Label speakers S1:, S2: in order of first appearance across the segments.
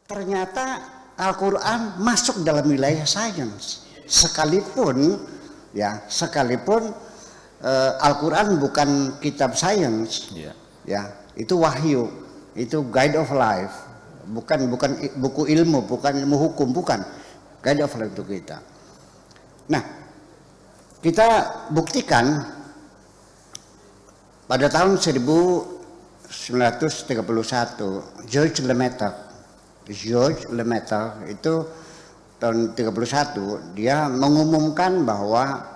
S1: Ternyata Al-Quran masuk dalam wilayah sains, sekalipun Al-Quran bukan kitab sains, ya itu wahyu, itu guide of life, bukan buku ilmu, bukan ilmu hukum, bukan guide of life untuk kita. Nah, kita buktikan pada tahun 1931 George Lemaitre itu tahun 31 dia mengumumkan bahwa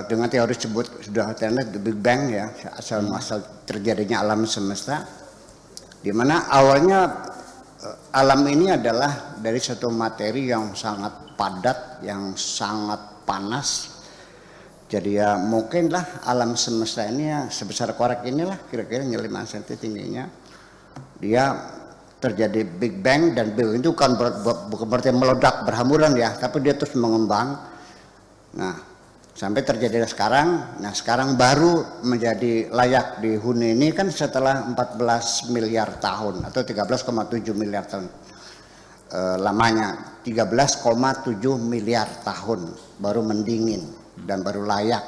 S1: dengan teori tersebut sudah terlihat the Big Bang, ya, asal terjadinya alam semesta, di mana awalnya alam ini adalah dari satu materi yang sangat padat, yang sangat panas. Jadi ya mungkinlah alam semesta ini ya sebesar korek inilah, kira-kira 5 cm tingginya. Dia terjadi Big Bang, dan Big Bang itu bukan berarti meledak berhamburan ya, tapi dia terus mengembang. Nah, sampai terjadi sekarang. Nah, sekarang baru menjadi layak dihuni ini kan setelah 14 miliar tahun atau 13,7 miliar tahun lamanya. 13,7 miliar tahun baru mendingin dan baru layak.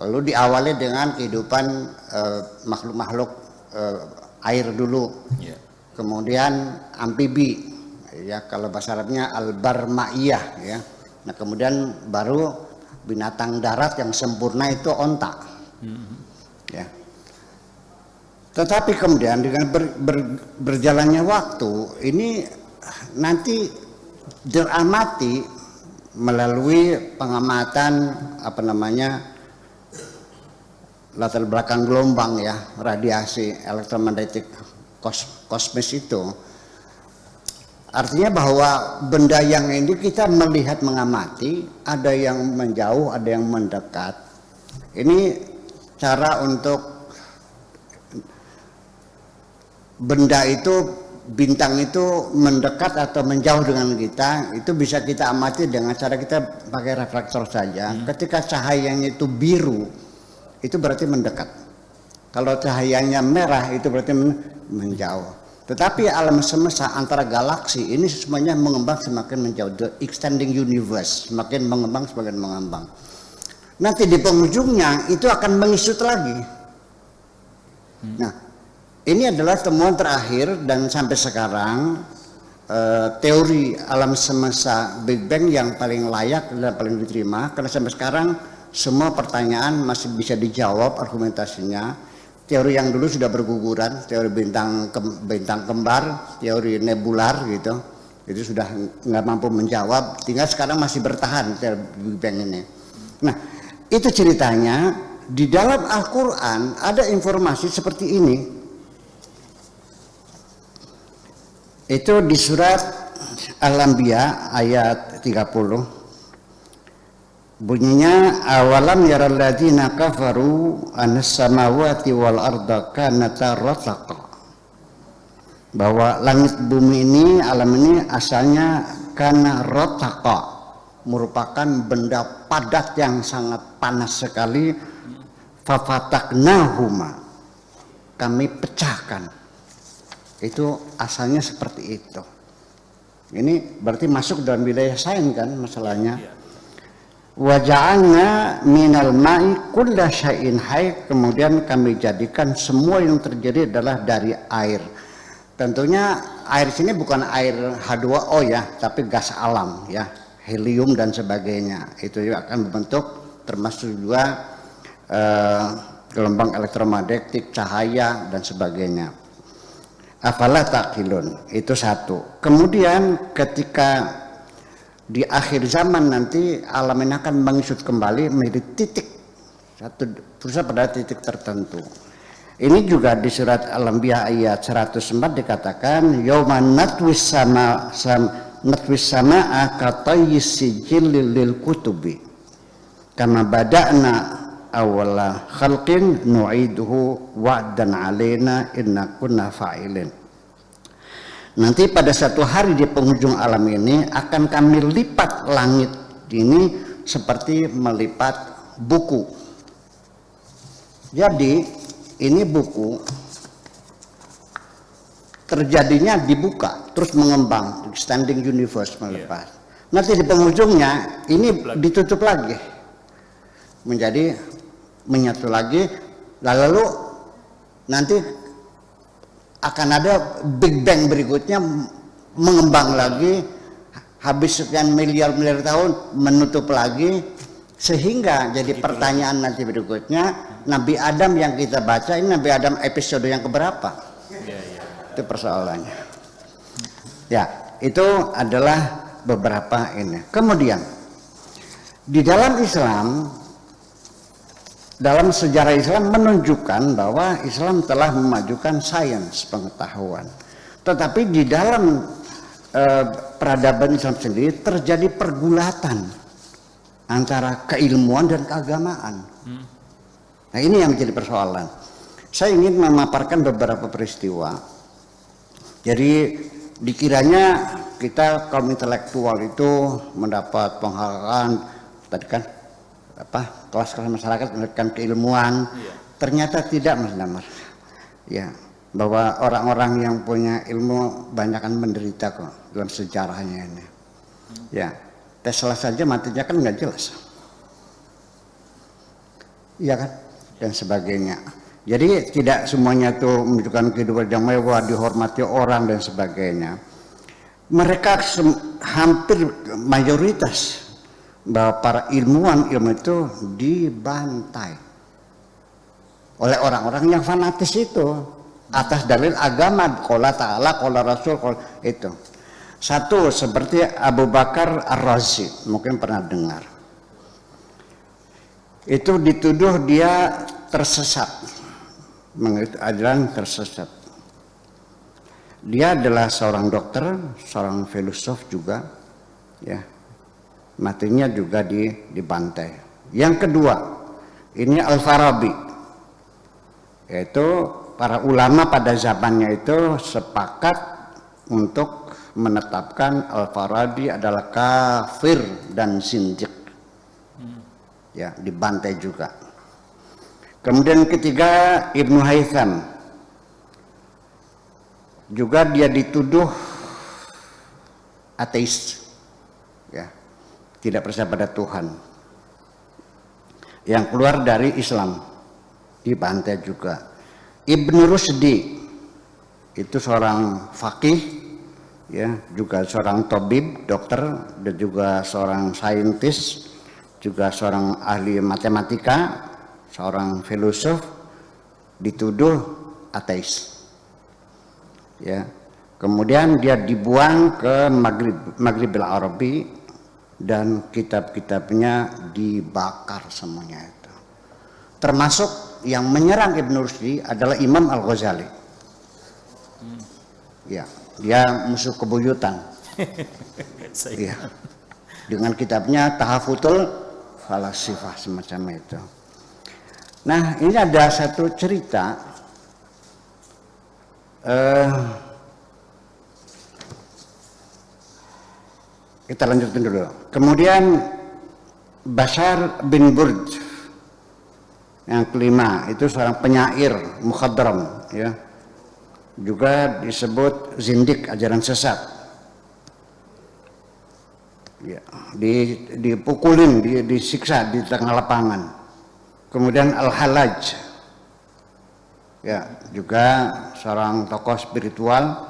S1: Lalu diawali dengan kehidupan makhluk-makhluk air dulu. Kemudian amfibi, ya kalau bahasa Arabnya al-barmaiyah, ya. Nah, kemudian baru binatang darat yang sempurna itu onta. Ya. Tetapi kemudian dengan berjalannya waktu ini nanti diamati melalui pengamatan latar belakang gelombang, ya, radiasi elektromagnetik kosmis itu. Artinya bahwa benda yang ini kita melihat, mengamati, ada yang menjauh, ada yang mendekat. Ini cara untuk benda itu, bintang itu mendekat atau menjauh dengan kita, itu bisa kita amati dengan cara kita pakai reflektor saja. Ketika cahayanya itu biru, itu berarti mendekat. Kalau cahayanya merah, itu berarti menjauh. Tetapi alam semesta antara galaksi ini semuanya mengembang semakin menjauh. The extending universe semakin mengembang, semakin mengembang. Nanti di penghujungnya itu akan mengisut lagi. Nah, ini adalah temuan terakhir, dan sampai sekarang teori alam semesta Big Bang yang paling layak dan paling diterima, karena sampai sekarang semua pertanyaan masih bisa dijawab argumentasinya. Teori yang dulu sudah berguguran, teori bintang kembar, teori nebular gitu, itu sudah nggak mampu menjawab. Tinggal sekarang masih bertahan teori Big Bang ini. Nah, itu ceritanya di dalam Al-Quran ada informasi seperti ini. Itu di surat Al-Anbiya ayat 30. Bunyinya, awalam yaral ladzina kafaru anas samawati wal arda kanata ratqa. Bahwa langit bumi ini, alam ini asalnya kana ratqa, merupakan benda padat yang sangat panas sekali. Fafataknahuma, kami pecahkan. Itu asalnya seperti itu. Ini berarti masuk dalam wilayah sains kan masalahnya. Waja'alna minal ma'i kulla syai'in hayy, kemudian kami jadikan semua yang terjadi adalah dari air. Tentunya air sini bukan air H2O ya, tapi gas alam ya, helium dan sebagainya. Itu juga akan membentuk, termasuk juga gelombang elektromagnetik, cahaya dan sebagainya. Afala taqilun, itu satu. Kemudian ketika di akhir zaman nanti alam ini akan mengisut kembali menjadi titik satu, berusaha pada titik tertentu. Ini juga di surat Al-Anbiya ayat 104 dikatakan yauma natwis sama'a katayyis sijil lil kutubi kama bada'na awwala khalqin nu'iduhu wa'dan 'alaina inna kunna fa'ilin. Nanti pada satu hari di penghujung alam ini akan kami lipat langit ini seperti melipat buku. Jadi ini buku terjadinya dibuka terus mengembang, standing universe melepas. Nanti di penghujungnya ini ditutup lagi menjadi menyatu lagi, lalu nanti akan ada Big Bang berikutnya mengembang lagi, habis sekian miliar tahun menutup lagi, sehingga jadi pertanyaan nanti berikutnya, Nabi Adam yang kita baca ini Nabi Adam episode yang keberapa? Itu persoalannya. Ya, itu adalah beberapa ini. Kemudian di dalam Islam, dalam sejarah Islam menunjukkan bahwa Islam telah memajukan sains pengetahuan. Tetapi di dalam peradaban Islam sendiri terjadi pergulatan antara keilmuan dan keagamaan. Nah, ini yang menjadi persoalan. Saya ingin memaparkan beberapa peristiwa. Jadi dikiranya kita kaum intelektual itu mendapat penghargaan tadi kan kelas-kelas masyarakat mendapatkan keilmuan. Ternyata tidak, Mas Damar. Ya, bahwa orang-orang yang punya ilmu banyak kan menderita kok dalam sejarahnya ini. Ya, Tesla saja matinya kan nggak jelas. Iya kan? Dan sebagainya. Jadi tidak semuanya itu menunjukkan kehidupan yang mewah, dihormati orang dan sebagainya. Mereka hampir mayoritas bahwa para ilmuwan ilmu itu dibantai oleh orang-orang yang fanatis itu atas dalil agama, qala ta'ala, qala rasul, itu. Satu seperti Abu Bakar Ar-Razi, mungkin pernah dengar. Itu dituduh dia tersesat, mengikuti ajaran tersesat. Dia adalah seorang dokter, seorang filosof juga, ya. Matinya juga dibantai. Yang kedua, ini Al-Farabi, yaitu para ulama pada zamannya itu sepakat untuk menetapkan Al-Farabi adalah kafir dan zindiq. Ya, dibantai juga. Kemudian ketiga Ibnu Haytham, juga dia dituduh ateis, ya, tidak percaya pada Tuhan, yang keluar dari Islam, dibantai juga. Ibnu Rusdi itu seorang faqih, ya, juga seorang tabib, dokter, dan juga seorang saintis, juga seorang ahli matematika, seorang filosof, dituduh ateis. Ya, kemudian dia dibuang ke Maghrib al-Arabi dan kitab-kitabnya dibakar semuanya itu. Termasuk yang menyerang Ibnu Rusdi adalah Imam Al-Ghazali. Ya, dia musuh kebuyutan. Ya, dengan kitabnya Tahafutul Falasifah semacam itu. Nah, ini ada satu cerita. Kita lanjutin dulu. Kemudian Bashar bin Burd yang kelima itu seorang penyair mukhadram, ya, juga disebut zindik, ajaran sesat. Ya, dipukulin, disiksa di tengah lapangan. Kemudian Al-Hallaj, ya, juga seorang tokoh spiritual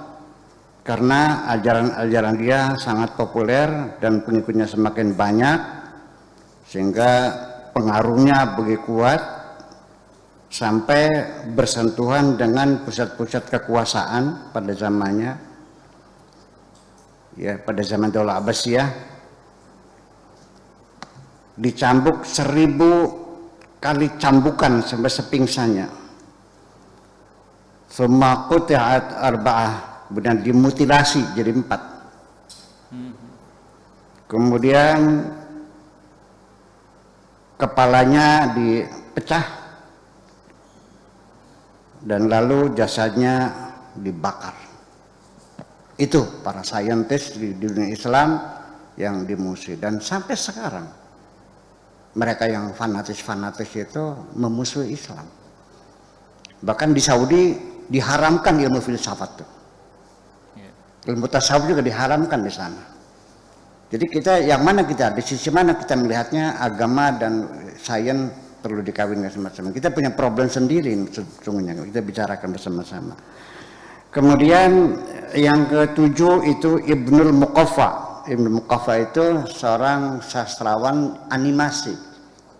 S1: karena ajaran-ajaran dia sangat populer dan pengikutnya semakin banyak sehingga pengaruhnya begitu kuat sampai bersentuhan dengan pusat-pusat kekuasaan pada zamannya, ya, pada zaman Daulah Abbasiyah. Dicambuk 1000 kali cambukan sampai sepingsannya. Summa quti'at arba'ah, kemudian dimutilasi jadi 4. Kemudian kepalanya dipecah dan lalu jasadnya dibakar. Itu para saintis di dunia Islam yang dimusuhi, dan sampai sekarang mereka yang fanatis itu memusuhi Islam. Bahkan di Saudi diharamkan ilmu filsafat tuh. Ilmu tasawuf juga diharamkan di sana. Jadi kita yang mana kita, di sisi mana kita melihatnya agama dan sains perlu dikawinkan sama-sama. Kita punya problem sendiri sesungguhnya, kita bicarakan bersama-sama. Kemudian yang ketujuh itu Ibnul Muqaffa. Ibnul Muqaffa itu seorang sastrawan animasi.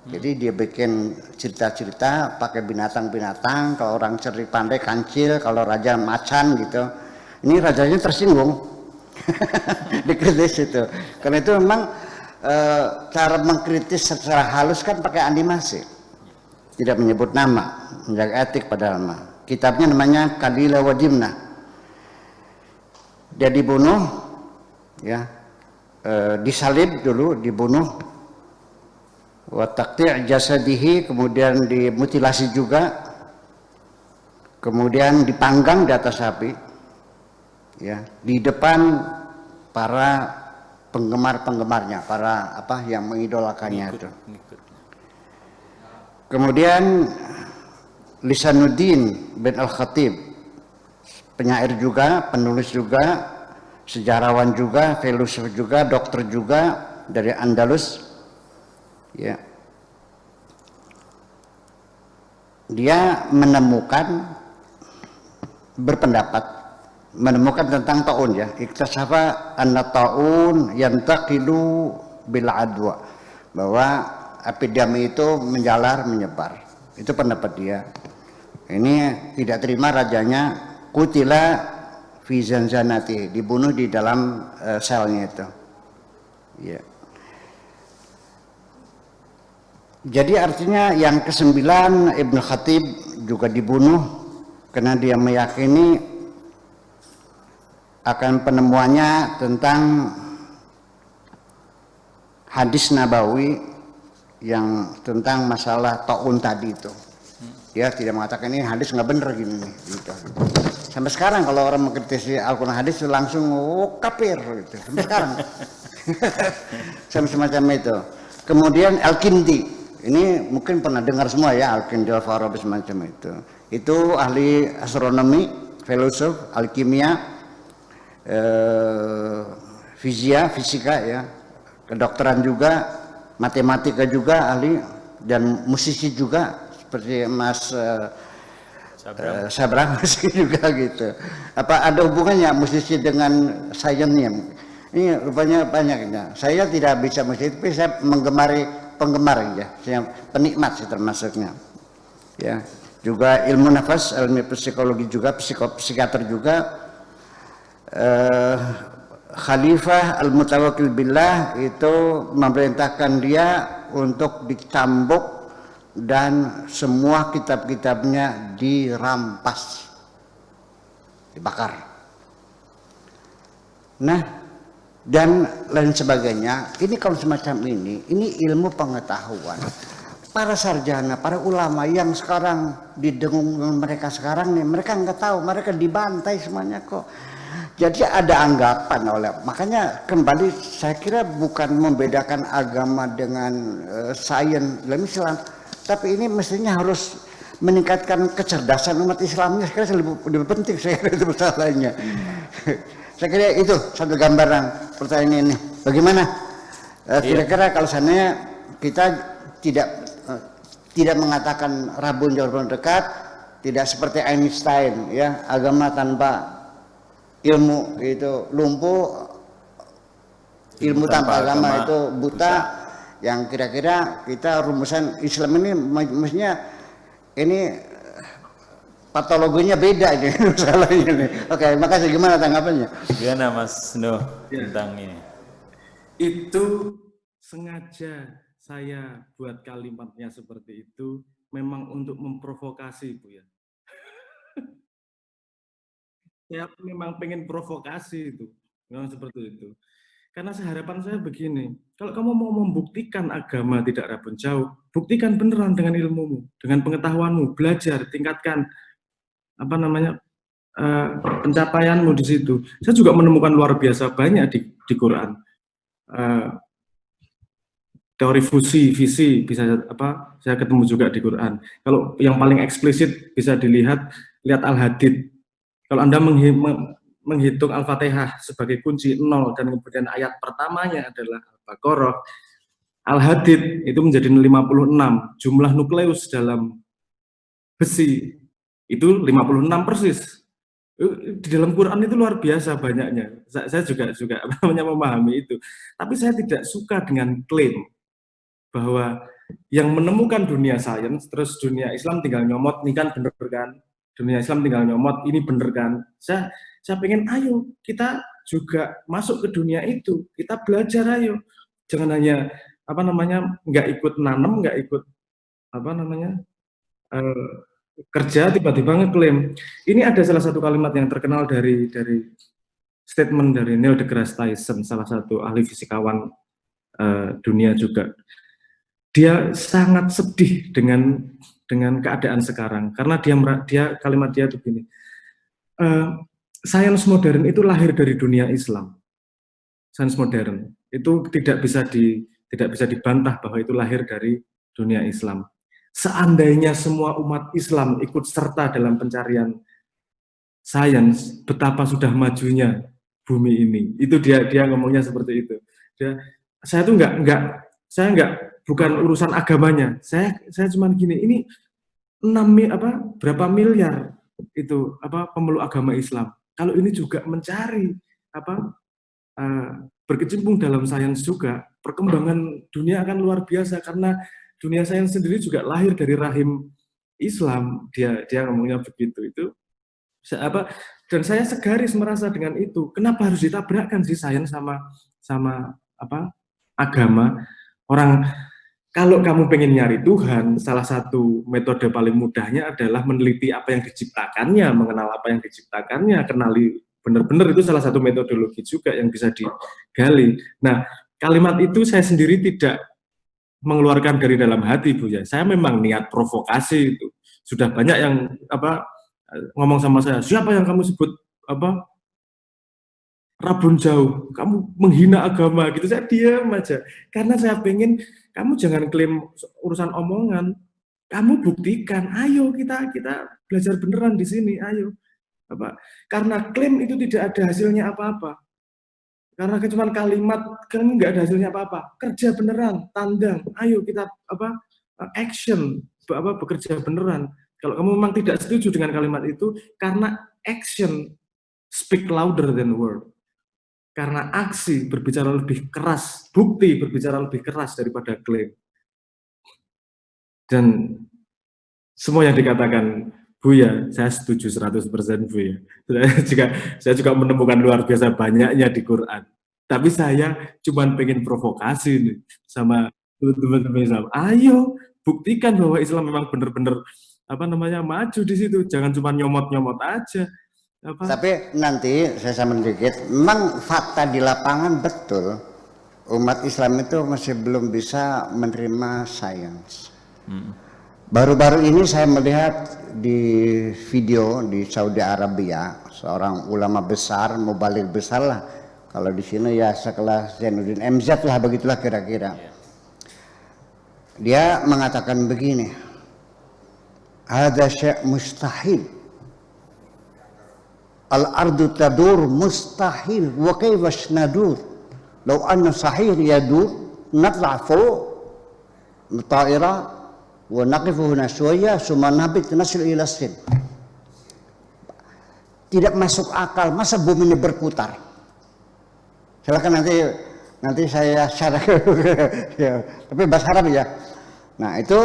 S1: Jadi dia bikin cerita-cerita pakai binatang-binatang, kalau orang cerdik pandai kancil, kalau raja macan gitu. Ini rajanya tersinggung. Dikritis itu. Karena itu memang cara mengkritis secara halus kan pakai animasi. Tidak menyebut nama, menjaga etik padahal mah. Kitabnya namanya Kalila wa Dimna. Dia dibunuh, ya, disalib dulu, dibunuh, wa taqti' jasadihi, kemudian dimutilasi juga, kemudian dipanggang di atas api, ya, di depan para penggemar-penggemarnya, para apa yang mengidolakannya itu. Kemudian Lisanuddin bin Al-Khatib, penyair juga, penulis juga, sejarawan juga, filosof juga, dokter juga dari Andalus, ya. Dia menemukan tentang taun, ya, iktasafa anna taun yantaqilu bil adwa, bahwa epidemi itu menjalar menyebar. Itu pendapat dia. Ini tidak terima rajanya, kutila fi zanzanati, dibunuh di dalam selnya itu, ya. Jadi artinya yang kesembilan Ibnu Khatib juga dibunuh karena dia meyakini akan penemuannya tentang hadis Nabawi yang tentang masalah taun tadi itu. Dia tidak mengatakan ini hadis nggak bener gini nih, gitu. Sampai sekarang kalau orang mengkritisi Al-Quran hadis langsung kafir gitu. Sampai sekarang. Sampai semacam itu. Kemudian Al-Kindi, ini mungkin pernah dengar semua ya, Al-Kindi, Al-Farabi semacam itu. Itu ahli astronomi, filosof, alkimia, fisika ya, kedokteran juga, matematika juga ahli, dan musisi juga seperti Mas Sabra juga gitu. Apa ada hubungannya musisi dengan sainsnya? Ini rupanya banyaknya. Saya tidak bisa musik, tapi saya menggemari penggemar ya, saya penikmat sih termasuknya. Ya, juga ilmu nafas, ilmu psikologi juga, psikiater juga. Khalifah Al-Mutawakkil Billah itu memerintahkan dia untuk dicambuk dan semua kitab-kitabnya dirampas, dibakar. Nah, dan lain sebagainya. Ini kalau semacam ini ilmu pengetahuan. Para sarjana, para ulama yang sekarang didengung mereka sekarang nih, mereka nggak tahu, mereka dibantai semuanya kok. Jadi ada anggapan oleh, makanya kembali saya kira bukan membedakan agama dengan sains dalam Islam, tapi ini mestinya harus meningkatkan kecerdasan umat Islamnya. Sekarang lebih penting saya kira itu masalahnya. Saya kira itu satu gambaran pertanyaan ini. Bagaimana kira-kira kalau seandainya kita tidak mengatakan Rabun jauh dekat, tidak seperti Einstein ya, agama tanpa ilmu itu lumpuh, ilmu tanpa agama itu buta. Yang kira-kira kita rumusan Islam ini mestinya ini patologinya beda ini masalahnya nih. Oke, makasih. Gimana tanggapannya?
S2: Gimana Mas Nuh tentang ini?
S3: Itu sengaja saya buat kalimatnya seperti itu memang untuk memprovokasi, Bu ya. Saya memang pengen provokasi itu, memang seperti itu. Karena harapan saya begini, kalau kamu mau membuktikan agama tidak rabun jauh, buktikan beneran dengan ilmumu, dengan pengetahuanmu, belajar, tingkatkan pencapaianmu di situ. Saya juga menemukan luar biasa banyak di Quran. teori fusi, visi bisa apa? Saya ketemu juga di Quran. Kalau yang paling eksplisit bisa lihat Al-Hadid. Kalau Anda menghitung Al-Fatihah sebagai kunci 0 dan kemudian ayat pertamanya adalah Al-Baqarah, Al-Hadid itu menjadi 56. Jumlah nukleus dalam besi itu 56 persis. Di dalam Quran itu luar biasa banyaknya. Saya juga memahami itu. Tapi saya tidak suka dengan klaim bahwa yang menemukan dunia sains, terus dunia Islam tinggal nyomot, ini kan bener kan? Dunia Islam tinggal nyomot, ini bener kan? Saya pengen, ayo kita juga masuk ke dunia itu, kita belajar ayo. Jangan hanya apa namanya nggak ikut nanem, nggak ikut apa namanya kerja tiba-tiba ngeklaim. Ini ada salah satu kalimat yang terkenal dari statement dari Neil deGrasse Tyson, salah satu ahli fisikawan dunia juga. Dia sangat sedih dengan keadaan sekarang karena kalimat dia itu gini, sains modern itu lahir dari dunia Islam. Sains modern itu tidak bisa dibantah bahwa itu lahir dari dunia Islam. Seandainya semua umat Islam ikut serta dalam pencarian sains, betapa sudah majunya bumi ini. Itu dia ngomongnya seperti itu. Saya tuh bukan urusan agamanya. Saya cuma gini, ini berapa miliar itu pemeluk agama Islam. Kalau ini juga mencari berkecimpung dalam sains juga, perkembangan dunia akan luar biasa karena dunia sains sendiri juga lahir dari rahim Islam. Dia ngomongnya begitu. Itu dan saya segaris merasa dengan itu. Kenapa harus ditabrakkan sih sains sama agama? Orang kalau kamu pengen nyari Tuhan, salah satu metode paling mudahnya adalah meneliti apa yang diciptakannya, mengenal apa yang diciptakannya, kenali benar-benar, itu salah satu metodologi juga yang bisa digali. Nah, kalimat itu saya sendiri tidak mengeluarkan dari dalam hati, Bu ya. Saya memang niat provokasi itu. Sudah banyak yang ngomong sama saya, siapa yang kamu sebut rabun jauh, kamu menghina agama gitu. Saya diam aja karena saya pengen kamu jangan klaim urusan omongan, kamu buktikan, ayo kita belajar beneran di sini, ayo. Karena klaim itu tidak ada hasilnya apa-apa, karena cuma kalimat kan nggak ada hasilnya apa-apa. Kerja beneran, tandang, ayo kita action, bekerja beneran. Kalau kamu memang tidak setuju dengan kalimat itu, karena action speak louder than word. Karena aksi berbicara lebih keras, bukti berbicara lebih keras daripada klaim. Dan semua yang dikatakan Buya, saya setuju 100% Buya. Saya juga menemukan luar biasa banyaknya di Quran. Tapi saya cuma pengen provokasi nih sama teman-teman Islam. Ayo buktikan bahwa Islam memang benar-benar maju di situ. Jangan cuma nyomot-nyomot aja.
S1: Tapi nanti saya sambung dikit, memang fakta di lapangan betul umat Islam itu masih belum bisa menerima sains. Baru-baru ini saya melihat di video di Saudi Arabia, seorang ulama besar, mubaligh besar lah, kalau di sini ya sekelas Zainuddin MZ lah, begitulah kira-kira. Dia mengatakan begini, ada syai' mustahil, al-ardu tadur mustahil wa kayfa nadur law anna sahih yadur natla fawq ta'ira wa naqifu huna shwaya summa nabit nasil ila sin. Tidak masuk akal, masa bumi ini berputar. Silakan nanti saya syarah ya, tapi bahasa Arab ya. Nah itu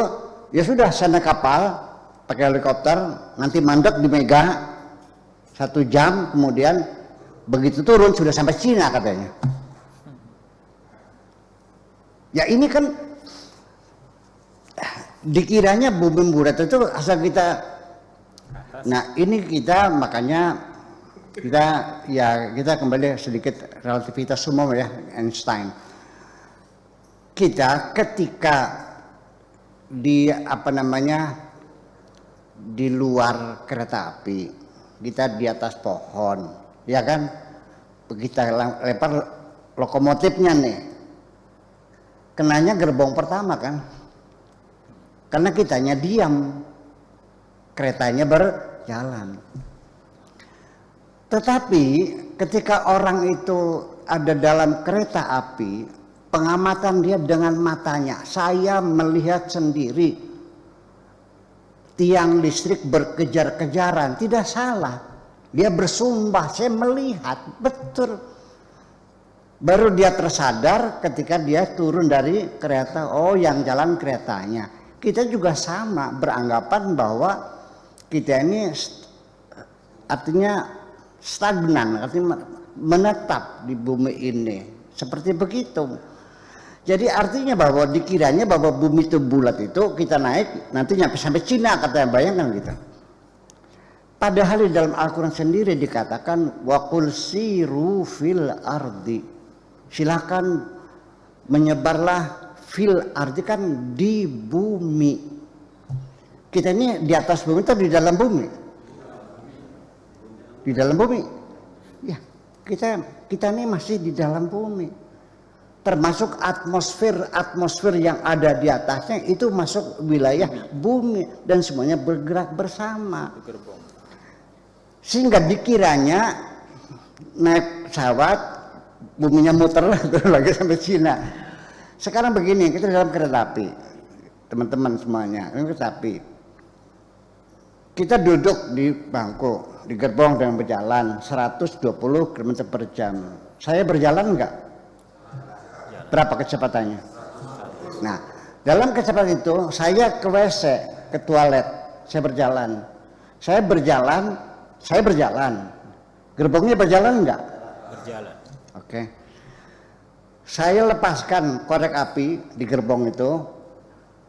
S1: ya sudah, sana kapal pakai helikopter, nanti mandek di Mega 1 jam, kemudian begitu turun sudah sampai Cina katanya. Ya ini kan dikiranya bumi bulat itu asal kita. Nah ini kita makanya kita kembali sedikit relativitas umum ya, Einstein. Kita ketika di di luar kereta api, kita di atas pohon, ya kan? Kita lempar lokomotifnya nih. kenanya gerbong pertama kan, karena kitanya diam, keretanya berjalan. Tetapi ketika orang itu ada dalam kereta api, pengamatan dia dengan matanya, saya melihat sendiri tiang listrik berkejar-kejaran, tidak salah. Dia bersumpah, saya melihat, betul. Baru dia tersadar ketika dia turun dari kereta, oh yang jalan keretanya. Kita juga sama, beranggapan bahwa kita ini artinya stagnan, artinya menetap di bumi ini. Seperti begitu. Jadi artinya bahwa dikiranya bahwa bumi itu bulat itu, kita naik nanti nyampe sampai Cina, katanya, bayangkan gitu. Padahal di dalam Al-Quran sendiri dikatakan wa qul siru fil ardi. Silakan menyebarlah fil ardi, kan di bumi. Kita ini di atas bumi atau di dalam bumi? Di dalam bumi. Ya, kita ini masih di dalam bumi. Termasuk atmosfer yang ada di atasnya itu masuk wilayah bumi dan semuanya bergerak bersama. Sehingga dikiranya naik pesawat, buminya muter terus lagi sampai Cina. Sekarang begini, kita dalam kereta api, teman-teman semuanya, ini kereta api. Kita duduk di bangku, di gerbong dengan berjalan 120 km per jam. Saya berjalan enggak? Berapa kecepatannya? Nah, dalam kecepatan itu saya ke WC, ke toilet, saya berjalan. Gerbongnya berjalan enggak?
S2: Berjalan.
S1: Oke. Saya lepaskan korek api di gerbong itu.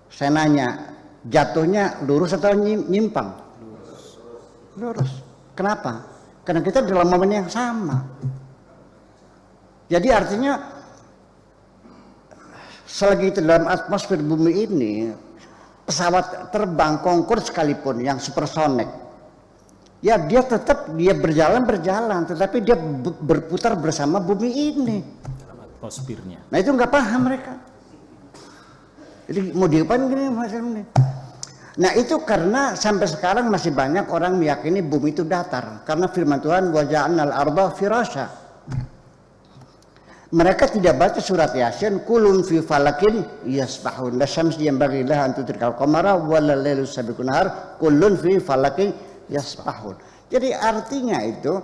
S1: Saya nanya, jatuhnya lurus atau nyimpang? Lurus. Kenapa? Karena kita dalam momen yang sama. Jadi artinya selagi itu dalam atmosfer bumi ini, pesawat terbang Concorde sekalipun yang supersonik, ya dia tetap berjalan, tetapi dia berputar bersama bumi ini.
S2: Dalam atmosfernya.
S1: Nah itu nggak paham mereka. Jadi mau diapain gini macam ini. Nah itu karena sampai sekarang masih banyak orang meyakini bumi itu datar, karena firman Tuhan wa ja'alnal arda firasya. Mereka tidak baca surat Yasin, kulun fi falakin yasbahun, la syamsi yanbaghi laha an tudrikal qamara wa la lailu sabiqun nahar, kulun fi falakin yasbahun. Jadi artinya itu,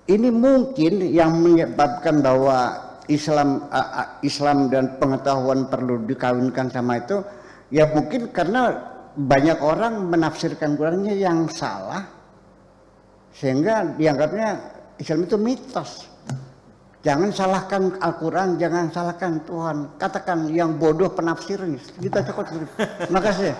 S1: ini mungkin yang menyebabkan bahwa Islam dan pengetahuan perlu dikawinkan sama itu, ya mungkin karena banyak orang menafsirkan Qurannya yang salah, sehingga dianggapnya Islam itu mitos. Jangan salahkan Al-Quran, jangan salahkan Tuhan. Katakan yang bodoh penafsirnya. Kita cukup. Terima kasih.